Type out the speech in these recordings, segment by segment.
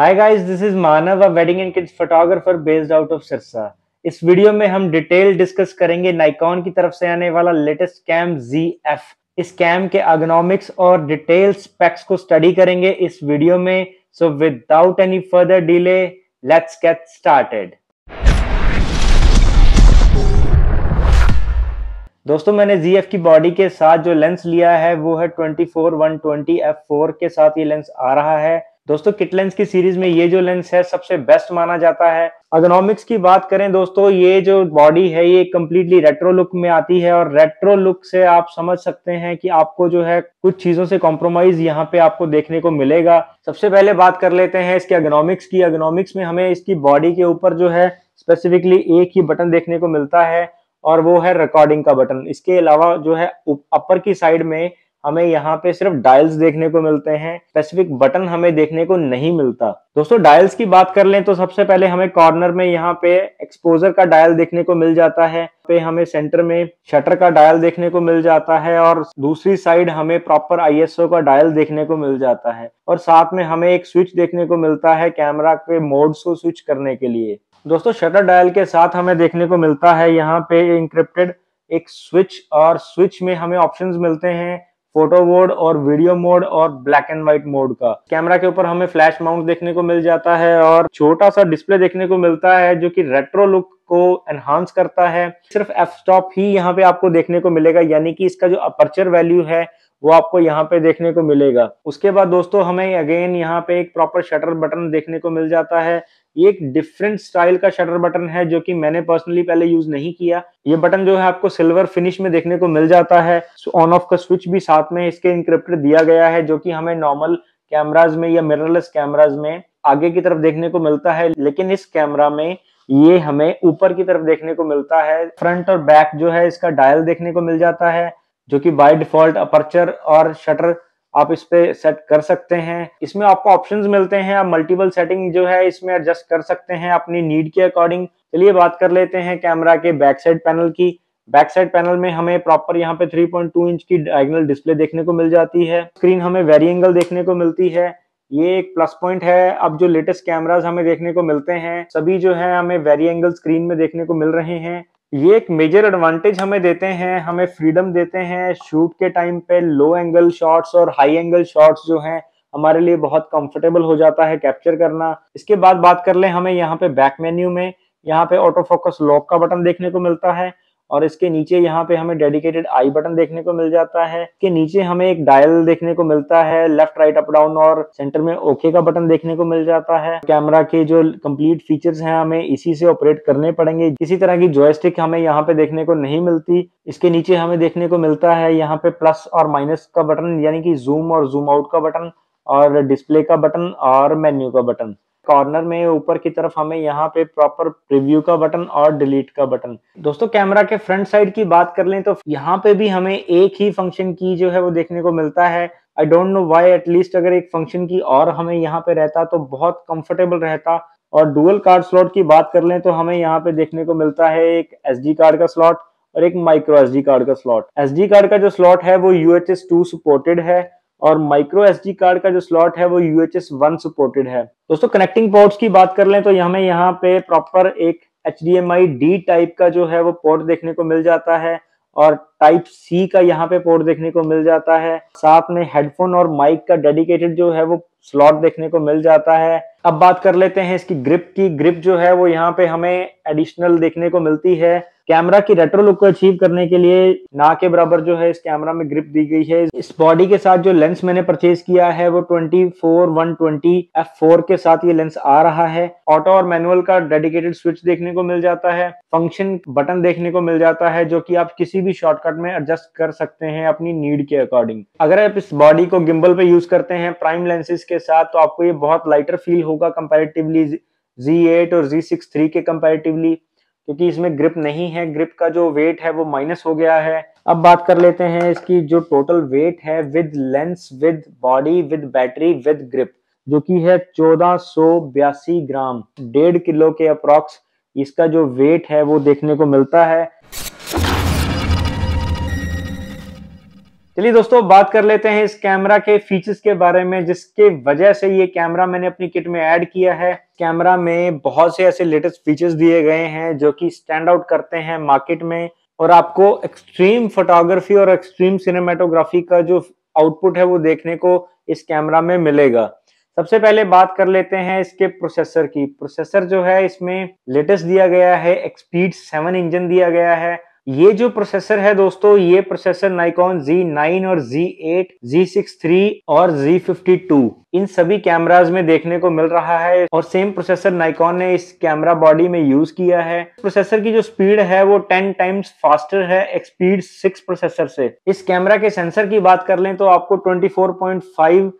Hi guys, this is Manav, a wedding and kids photographer based out of Sirsa. इस video में हम detail discuss करेंगे Nikon की तरफ से आने वाला लेटेस्ट कैम ZF। इस कैम के एर्गोनॉमिक्स और डिटेल स्पेक्स को स्टडी करेंगे इस वीडियो में। So without any further delay, let's get started. दोस्तों, मैंने ZF की बॉडी के साथ जो लेंस लिया है वो है 24-120 f4 के साथ ये लेंस आ रहा है। दोस्तों, किट लेंस की सीरीज में ये जो लेंस है सबसे बेस्ट माना जाता है। एर्गोनॉमिक्स की बात करें दोस्तों, ये जो बॉडी है ये कंप्लीटली रेट्रो लुक में आती है और रेट्रो लुक से आप समझ सकते हैं कि आपको जो है कुछ चीजों से कॉम्प्रोमाइज यहाँ पे आपको देखने को मिलेगा। सबसे पहले बात कर लेते हैं इसके एर्गोनॉमिक्स की। एर्गोनॉमिक्स में हमें इसकी बॉडी के ऊपर जो है स्पेसिफिकली एक ही बटन देखने को मिलता है और वो है रिकॉर्डिंग का बटन। इसके अलावा जो है अपर की साइड में हमें यहाँ पे सिर्फ डायल्स देखने को मिलते हैं, स्पेसिफिक बटन हमें देखने को नहीं मिलता। दोस्तों, डायल्स की बात कर लें तो सबसे पहले हमें कॉर्नर में यहाँ पे एक्सपोजर का डायल देखने को मिल जाता है। पे हमें सेंटर में शटर का डायल देखने को मिल जाता है और दूसरी साइड हमें प्रॉपर ISO का डायल देखने को मिल जाता है और साथ में हमें एक स्विच देखने को मिलता है कैमरा के मोड्स को स्विच करने के लिए। दोस्तों, शटर डायल के साथ हमें देखने को मिलता है यहाँ पे इंक्रिप्टेड एक स्विच, और स्विच में हमें ऑप्शंस मिलते हैं फोटो मोड और वीडियो मोड और ब्लैक एंड व्हाइट मोड का। कैमरा के ऊपर हमें फ्लैश माउंट देखने को मिल जाता है और छोटा सा डिस्प्ले देखने को मिलता है जो कि रेट्रो लुक को एनहांस करता है। सिर्फ एफ स्टॉप ही यहाँ पे आपको देखने को मिलेगा, यानी कि इसका जो अपर्चर वैल्यू है वो आपको यहाँ पे देखने को मिलेगा। उसके बाद दोस्तों हमें अगेन यहाँ पे एक प्रॉपर शटर बटन देखने को मिल जाता है। ये एक डिफरेंट स्टाइल का शटर बटन है जो कि मैंने पर्सनली पहले यूज नहीं किया। ये बटन जो है आपको सिल्वर फिनिश में देखने को मिल जाता है। ऑन ऑफ का स्विच भी साथ में इसके इंक्रिप्टेड दिया गया है जो कि हमें नॉर्मल कैमराज में या मिररलेस कैमराज में आगे की तरफ देखने को मिलता है, लेकिन इस कैमरा में ये हमें ऊपर की तरफ देखने को मिलता है। फ्रंट और बैक जो है इसका डायल देखने को मिल जाता है जो कि बाय डिफॉल्ट अपर्चर और शटर आप इस पे सेट कर सकते हैं। इसमें आपको ऑप्शंस मिलते हैं, आप मल्टीपल सेटिंग जो है इसमें एडजस्ट कर सकते हैं अपनी नीड के अकॉर्डिंग। चलिए बात कर लेते हैं कैमरा के बैक साइड पैनल की। बैक साइड पैनल में हमें प्रॉपर यहाँ पे 3.2 इंच की डायगोनल डिस्प्ले देखने को मिल जाती है। स्क्रीन हमें वेरी एंगल देखने को मिलती है, ये एक प्लस पॉइंट है। अब जो लेटेस्ट कैमरास हमें देखने को मिलते हैं सभी जो है हमें वेरी एंगल स्क्रीन में देखने को मिल रहे हैं। ये एक मेजर एडवांटेज हमें देते हैं, हमें फ्रीडम देते हैं शूट के टाइम पे। लो एंगल शॉट्स और हाई एंगल शॉट्स जो हैं हमारे लिए बहुत कंफर्टेबल हो जाता है कैप्चर करना। इसके बाद बात कर लें, हमें यहाँ पे बैक मेन्यू में यहाँ पे ऑटो फोकस लॉक का बटन देखने को मिलता है और इसके नीचे यहाँ पे हमें डेडिकेटेड आई बटन देखने को मिल जाता है। इसके नीचे हमें एक डायल देखने को मिलता है, लेफ्ट राइट अप डाउन, और सेंटर में ओके का बटन देखने को मिल जाता है। कैमरा के जो कंप्लीट फीचर्स हैं हमें इसी से ऑपरेट करने पड़ेंगे, किसी तरह की जॉयस्टिक हमें यहाँ पे देखने को नहीं मिलती। इसके नीचे हमें देखने को मिलता है यहाँ पे प्लस और माइनस का बटन, यानी कि जूम और जूम आउट का बटन और डिस्प्ले का बटन और मेन्यू का बटन। कॉर्नर में ऊपर की तरफ हमें यहाँ पे प्रॉपर प्रीव्यू का बटन और डिलीट का बटन। दोस्तों, कैमरा के फ्रंट साइड की बात कर लें तो यहाँ पे भी हमें एक ही फंक्शन की जो है वो देखने को मिलता है। I don't know why, at least अगर एक फंक्शन की और हमें यहाँ पे रहता तो बहुत कंफर्टेबल रहता। और डुअल कार्ड स्लॉट की बात कर लें तो हमें यहाँ पे देखने को मिलता है एक SD कार्ड का स्लॉट और एक माइक्रो SD कार्ड का स्लॉट। SD कार्ड का जो स्लॉट है वो UHS 2 सपोर्टेड है और माइक्रो SD कार्ड का जो स्लॉट है वो UHS 1 सपोर्टेड है। दोस्तों, कनेक्टिंग पोर्ट्स की बात कर लें तो हमें यहाँ पे प्रॉपर एक HDMI D टाइप का जो है वो पोर्ट देखने को मिल जाता है और टाइप C का यहाँ पे पोर्ट देखने को मिल जाता है। साथ में हेडफोन और माइक का डेडिकेटेड जो है वो स्लॉट देखने को मिल जाता है। अब बात कर लेते हैं इसकी ग्रिप की। ग्रिप जो है वो यहाँ पे हमें एडिशनल देखने को मिलती है। कैमरा की रेट्रो लुक को अचीव करने के लिए ना के बराबर जो है इस कैमरा में ग्रिप दी गई है। इस बॉडी के साथ जो लेंस मैंने परचेज किया है वो 24-120 f4 के साथ ये लेंस आ रहा है। ऑटो और मैनुअल का डेडिकेटेड स्विच देखने को मिल जाता है। फंक्शन बटन देखने को मिल जाता है जो कि आप किसी भी शॉर्टकट में एडजस्ट कर सकते हैं अपनी नीड के अकॉर्डिंग। अगर आप इस बॉडी को गिम्बल पे यूज करते हैं प्राइम लेंसेज के साथ तो आपको ये बहुत लाइटर फील होगा कंपैरेटिवली Z8 और Z6 III के कंपैरेटिवली, क्योंकि इसमें ग्रिप नहीं है। ग्रिप का जो वेट है वो माइनस हो गया है। अब बात कर लेते हैं इसकी जो टोटल वेट है with lens, with body, with battery, with grip, जो कि है 1482 ग्राम। 1.5 किलो के अप्रॉक्स इसका जो वेट है वो देखने को मिलता है। चलिए दोस्तों, बात कर लेते हैं इस कैमरा के फीचर्स के बारे में, जिसके वजह से ये कैमरा मैंने अपनी किट में ऐड किया है। कैमरा में बहुत से ऐसे लेटेस्ट फीचर्स दिए गए हैं जो कि स्टैंड आउट करते हैं मार्केट में, और आपको एक्सट्रीम फोटोग्राफी और एक्सट्रीम सिनेमेटोग्राफी का जो आउटपुट है वो देखने को इस कैमरा में मिलेगा। सबसे पहले बात कर लेते हैं इसके प्रोसेसर की। प्रोसेसर जो है इसमें लेटेस्ट दिया गया है, एक्सपीड 7 इंजन दिया गया है। ये जो प्रोसेसर है दोस्तों, ये प्रोसेसर नाइकॉन Z9 और Z8, Z63 और Z52 इन सभी कैमराज में देखने को मिल रहा है, और सेम प्रोसेसर नाइकॉन ने इस कैमरा बॉडी में यूज किया है। प्रोसेसर की जो स्पीड है वो 10 टाइम्स फास्टर है एक्सपीड 6 प्रोसेसर से। इस कैमरा के सेंसर की बात कर लें तो आपको 24.5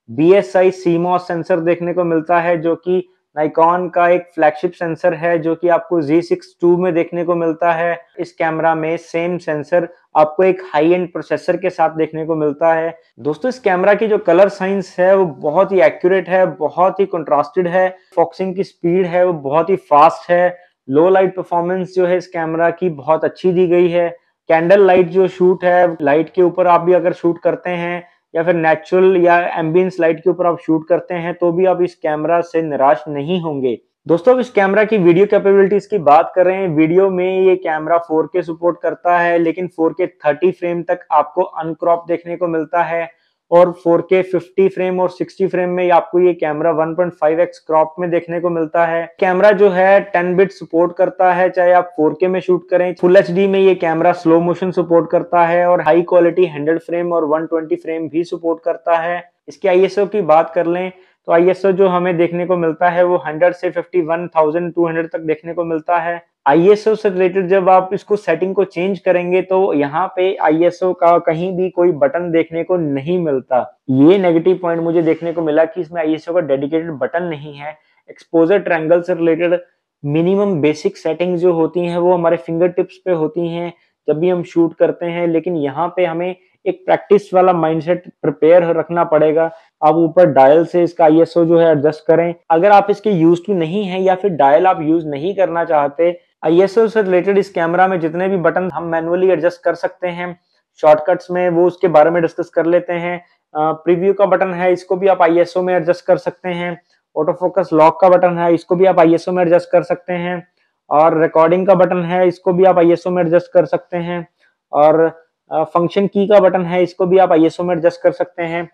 BSI CMOS सेंसर देखने को मिलता है, जो कि नाइकॉन का एक फ्लैगशिप सेंसर है, जो कि आपको Z6II में देखने को मिलता है। इस कैमरा में सेम सेंसर आपको एक हाई एंड प्रोसेसर के साथ देखने को मिलता है। दोस्तों, इस कैमरा की जो कलर साइंस है वो बहुत ही एक्यूरेट है, बहुत ही कंट्रास्टेड है। फोकसिंग की स्पीड है वो बहुत ही फास्ट है। लो लाइट परफॉर्मेंस जो है इस कैमरा की बहुत अच्छी दी गई है। कैंडल लाइट जो शूट है, लाइट के ऊपर आप भी अगर शूट करते हैं या फिर नेचुरल या एम्बियंस लाइट के ऊपर आप शूट करते हैं, तो भी आप इस कैमरा से निराश नहीं होंगे। दोस्तों, अब इस कैमरा की वीडियो कैपेबिलिटीज की बात कर रहे हैं। वीडियो में ये कैमरा 4K सपोर्ट करता है, लेकिन 4K 30 फ्रेम तक आपको अनक्रॉप देखने को मिलता है, और 4K 50 फ्रेम और 60 फ्रेम में आपको ये कैमरा 1.5x क्रॉप में देखने को मिलता है। कैमरा जो है 10 बिट सपोर्ट करता है, चाहे आप 4K में शूट करें। फुल HD में ये कैमरा स्लो मोशन सपोर्ट करता है, और हाई क्वालिटी 100 फ्रेम और 120 फ्रेम भी सपोर्ट करता है। इसकी ISO की बात कर लें तो ISO जो हमें देखने को मिलता है वो 100 से 51,200 तक देखने को मिलता है। ISO से रिलेटेड जब आप इसको सेटिंग को चेंज करेंगे तो यहाँ पे ISO का कहीं भी कोई बटन देखने को नहीं मिलता। ये नेगेटिव पॉइंट मुझे देखने को मिला कि इसमें ISO का डेडिकेटेड बटन नहीं है। एक्सपोजर ट्रायंगल से रिलेटेड मिनिमम बेसिक सेटिंग जो होती हैं वो हमारे फिंगर टिप्स पे होती हैं जब भी हम शूट करते हैं, लेकिन यहाँ पे हमें एक प्रैक्टिस वाला माइंडसेट प्रिपेयर रखना पड़ेगा। आप ऊपर डायल से इसका ISO जो है एडजस्ट करें। अगर आप इसके यूज टू नहीं है या फिर डायल आप यूज नहीं करना चाहते, ISO से रिलेटेड इस कैमरा में जितने भी बटन हम मैनुअली एडजस्ट कर सकते हैं शॉर्टकट्स में, वो उसके बारे में डिस्कस कर लेते हैं। प्रीव्यू का बटन है, इसको भी आप ISO में एडजस्ट कर सकते हैं। ऑटो फोकस लॉक का बटन है, इसको भी आप ISO में एडजस्ट कर सकते हैं। और रिकॉर्डिंग का बटन है, इसको भी आप ISO में एडजस्ट कर सकते हैं। और फंक्शन की का बटन है, इसको भी आप ISO में एडजस्ट कर सकते हैं।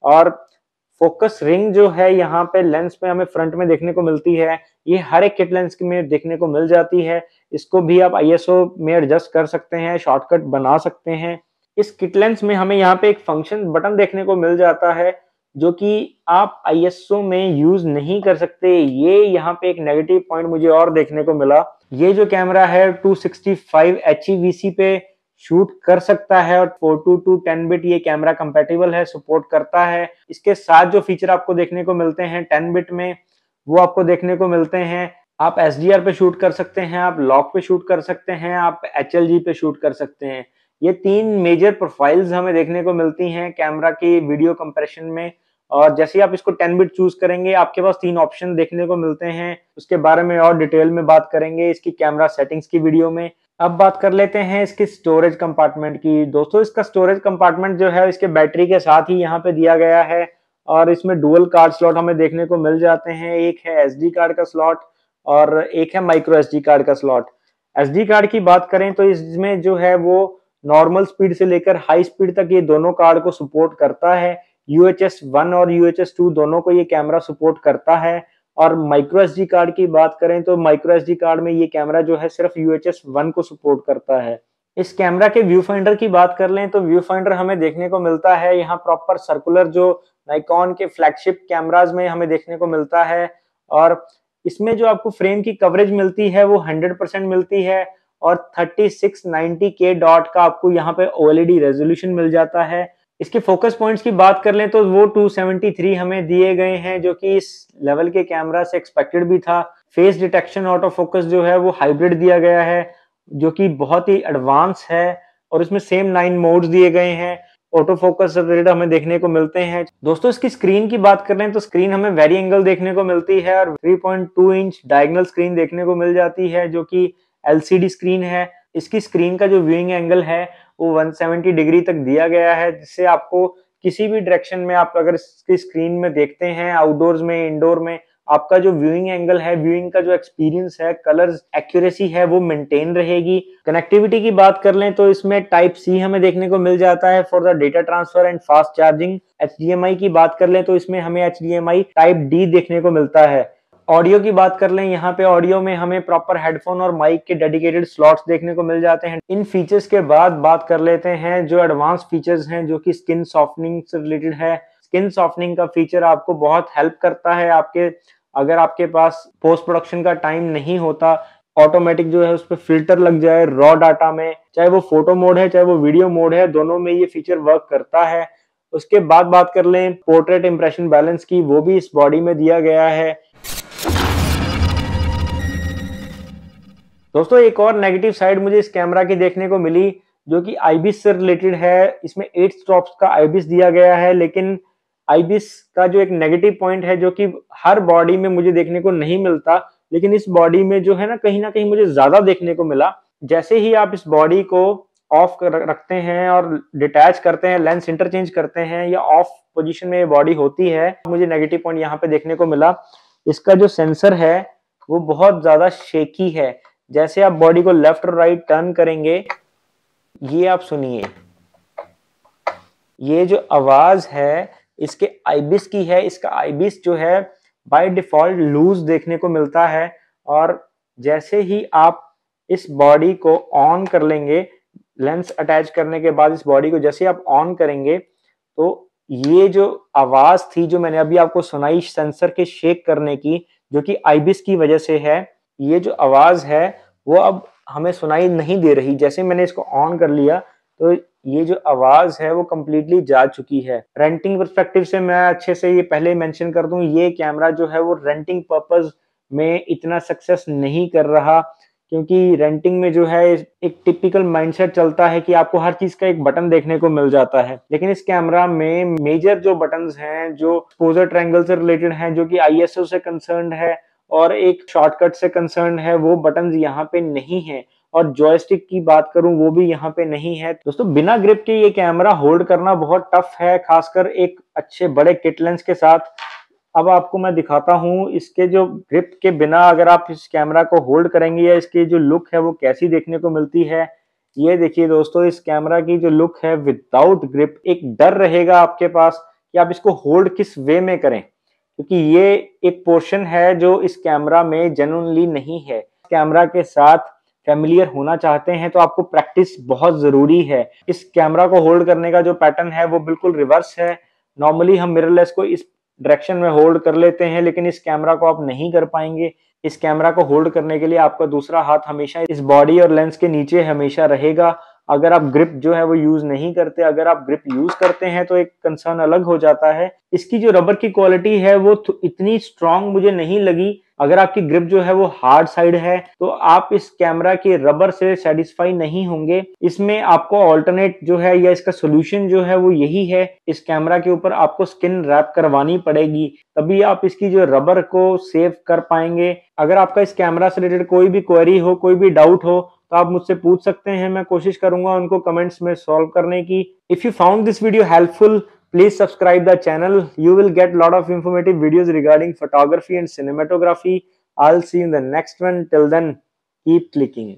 और फोकस रिंग जो है यहाँ पे लेंस में हमें फ्रंट में देखने को मिलती है, ये हर एक किट लेंस में देखने को मिल जाती है। इसको भी आप ISO में एडजस्ट कर सकते हैं, शॉर्टकट बना सकते हैं। इस किट लेंस में हमें यहाँ पे एक फंक्शन बटन देखने को मिल जाता है, जो कि आप ISO में यूज नहीं कर सकते। ये यहाँ पे एक नेगेटिव पॉइंट मुझे और देखने को मिला। ये जो कैमरा है 265 HEVC पे शूट कर सकता है, और 422 10 बिट ये कैमरा कंपैटिबल है, सपोर्ट करता है। इसके साथ जो फीचर आपको देखने को मिलते हैं 10 बिट में, वो आपको देखने को मिलते हैं। आप SDR पे शूट कर सकते हैं, आप लॉक पे शूट कर सकते हैं, आप HLG पे शूट कर सकते हैं। ये 3 मेजर प्रोफाइल्स हमें देखने को मिलती हैं कैमरा की वीडियो कंप्रेशन में। और जैसे ही आप इसको 10 बिट चूज करेंगे, आपके पास 3 ऑप्शन देखने को मिलते हैं। उसके बारे में और डिटेल में बात करेंगे इसकी कैमरा सेटिंग्स की वीडियो में। अब बात कर लेते हैं इसकी स्टोरेज कंपार्टमेंट की। दोस्तों, इसका स्टोरेज कंपार्टमेंट जो है इसके बैटरी के साथ ही यहाँ पे दिया गया है, और इसमें डुअल कार्ड स्लॉट हमें देखने को मिल जाते हैं। एक है SD कार्ड का स्लॉट और एक है माइक्रो SD कार्ड का स्लॉट। SD कार्ड की बात करें तो इसमें जो है वो नॉर्मल स्पीड से लेकर हाई स्पीड तक ये दोनों कार्ड को सपोर्ट करता है। UHS 1 और UHS 2 दोनों को ये कैमरा सपोर्ट करता है। और माइक्रो SD कार्ड की बात करें तो माइक्रो SD कार्ड में ये कैमरा जो है सिर्फ UHS 1 को सपोर्ट करता है। इस कैमरा के व्यू फाइंडर की बात कर लें तो व्यू फाइंडर हमें देखने को मिलता है यहाँ प्रॉपर सर्कुलर, जो नाइकॉन के फ्लैगशिप कैमराज में हमें देखने को मिलता है। और इसमें जो आपको फ्रेम की कवरेज मिलती है वो 100% मिलती है, और 3690K डॉट का आपको यहाँ पे OLED रेजोल्यूशन मिल जाता है। इसके फोकस पॉइंट्स की बात कर लें तो वो 273 हमें दिए गए हैं, जो कि इस लेवल के कैमरा से एक्सपेक्टेड भी था। फेस डिटेक्शन ऑटो फोकस जो है वो हाइब्रिड दिया गया है, जो कि बहुत ही एडवांस है, और इसमें सेम 9 मोड्स दिए गए हैं। ऑटो फोकस रिलेटेड हमें देखने को मिलते हैं। दोस्तों, इसकी स्क्रीन की बात कर लें तो स्क्रीन हमें वेरी एंगल देखने को मिलती है, और 3.2 इंच डायगोनल स्क्रीन देखने को मिल जाती है, जो कि LCD स्क्रीन है। इसकी स्क्रीन का जो व्यूइंग एंगल है वो 170 डिग्री तक दिया गया है, जिससे आपको किसी भी डायरेक्शन में आप अगर इसकी स्क्रीन में देखते हैं, आउटडोर्स में, इंडोर में, आपका जो व्यूइंग एंगल है, व्यूइंग का जो एक्सपीरियंस है, कलर्स एक्यूरेसी है, वो मेंटेन रहेगी। कनेक्टिविटी की बात कर लें तो इसमें टाइप सी हमें देखने को मिल जाता है for the data transfer and fast charging. HDMI की बात कर लें तो इसमें हमें HDMI टाइप डी देखने को मिलता है। ऑडियो की बात कर लें, यहाँ पे ऑडियो में हमें प्रॉपर हेडफोन और माइक के डेडिकेटेड स्लॉट्स देखने को मिल जाते हैं। इन फीचर्स के बाद बात कर लेते हैं जो एडवांस फीचर्स हैं, जो कि स्किन सॉफ्टनिंग से रिलेटेड है। स्किन सॉफ्टनिंग का फीचर आपको बहुत हेल्प करता है अगर आपके पास पोस्ट प्रोडक्शन का टाइम नहीं होता, ऑटोमेटिक जो है उस पर फिल्टर लग जाए रॉ डाटा में, चाहे वो फोटो मोड है चाहे वो वीडियो मोड है, दोनों में ये फीचर वर्क करता है। उसके बाद बात कर लें पोर्ट्रेट इंप्रेशन बैलेंस की, वो भी इस बॉडी में दिया गया है। दोस्तों एक और नेगेटिव साइड मुझे इस कैमरा की देखने को मिली, जो कि आईबीएस से रिलेटेड है। इसमें 8 स्टॉप्स का आईबीएस दिया गया है, लेकिन आईबीएस का जो एक नेगेटिव पॉइंट है, जो कि हर बॉडी में मुझे देखने को नहीं मिलता, लेकिन इस बॉडी में जो है ना कहीं मुझे ज्यादा देखने को मिला। जैसे ही आप इस बॉडी को ऑफ रखते हैं और डिटैच करते हैं, लेंस इंटरचेंज करते हैं, या ऑफ पोजीशन में ये बॉडी होती है, मुझे नेगेटिव पॉइंट यहाँ पे देखने को मिला। इसका जो सेंसर है वो बहुत ज्यादा शेकी है। जैसे आप बॉडी को लेफ्ट और राइट टर्न करेंगे, ये आप सुनिए, ये जो आवाज है इसके आईबीएस की है। इसका आईबीएस जो है बाय डिफॉल्ट लूज देखने को मिलता है, और जैसे ही आप इस बॉडी को ऑन कर लेंगे, लेंस अटैच करने के बाद इस बॉडी को जैसे आप ऑन करेंगे, तो ये जो आवाज थी जो मैंने अभी आपको सुनाई सेंसर के शेक करने की, जो कि आईबीएस की वजह से है, ये जो आवाज है वो अब हमें सुनाई नहीं दे रही। जैसे मैंने इसको ऑन कर लिया तो ये जो आवाज है वो कंप्लीटली जा चुकी है। रेंटिंग पर्सपेक्टिव से मैं अच्छे से ये पहले मेंशन कर दूं, ये कैमरा जो है वो रेंटिंग पर्पस में इतना सक्सेस नहीं कर रहा, क्योंकि रेंटिंग में जो है एक टिपिकल माइंडसेट चलता है कि आपको हर चीज का एक बटन देखने को मिल जाता है। लेकिन इस कैमरा में मेजर जो बटन्स हैं, जो एक्सपोजर ट्रायंगल से रिलेटेड हैं, जो कि आईएसओ से कंसर्न्ड है और एक शॉर्टकट से कंसर्न है, वो बटन्स यहाँ पे नहीं है। और जॉयस्टिक की बात करूं वो भी यहाँ पे नहीं है। दोस्तों बिना ग्रिप के ये कैमरा होल्ड करना बहुत टफ है, खासकर एक अच्छे बड़े किट लेंस के साथ। अब आपको मैं दिखाता हूँ इसके जो ग्रिप के बिना अगर आप इस कैमरा को होल्ड करेंगे, या इसकी जो लुक है वो कैसी देखने को मिलती है। ये देखिए दोस्तों, इस कैमरा की जो लुक है विदाउट ग्रिप, एक डर रहेगा आपके पास कि आप इसको होल्ड किस वे में करें, क्योंकि ये एक पोर्शन है जो इस कैमरा में जेन्युइनली नहीं है। कैमरा के साथ फैमिलियर होना चाहते हैं तो आपको प्रैक्टिस बहुत जरूरी है। इस कैमरा को होल्ड करने का जो पैटर्न है वो बिल्कुल रिवर्स है। नॉर्मली हम मिररलेस को इस डायरेक्शन में होल्ड कर लेते हैं, लेकिन इस कैमरा को आप नहीं कर पाएंगे। इस कैमरा को होल्ड करने के लिए आपका दूसरा हाथ हमेशा इस बॉडी और लेंस के नीचे हमेशा रहेगा। अगर आप ग्रिप जो है वो यूज नहीं करते, अगर आप ग्रिप यूज करते हैं तो एक कंसर्न अलग हो जाता है। इसकी जो रबर की क्वालिटी है वो इतनी स्ट्रांग मुझे नहीं लगी। अगर आपकी ग्रिप जो है वो हार्ड साइड है तो आप इस कैमरा के रबर से सेटिस्फाई नहीं होंगे। इसमें आपको ऑल्टरनेट जो है या इसका सोल्यूशन जो है वो यही है, इस कैमरा के ऊपर आपको स्किन रैप करवानी पड़ेगी, तभी आप इसकी जो रबर को सेव कर पाएंगे। अगर आपका इस कैमरा से रिलेटेड कोई भी क्वेरी हो, कोई भी डाउट हो, तो आप मुझसे पूछ सकते हैं। मैं कोशिश करूंगा उनको कमेंट्स में सॉल्व करने की। If you found this video helpful, please subscribe the channel. You will get lot of informative videos regarding photography and cinematography. I'll see you in the next one. Till then, keep clicking.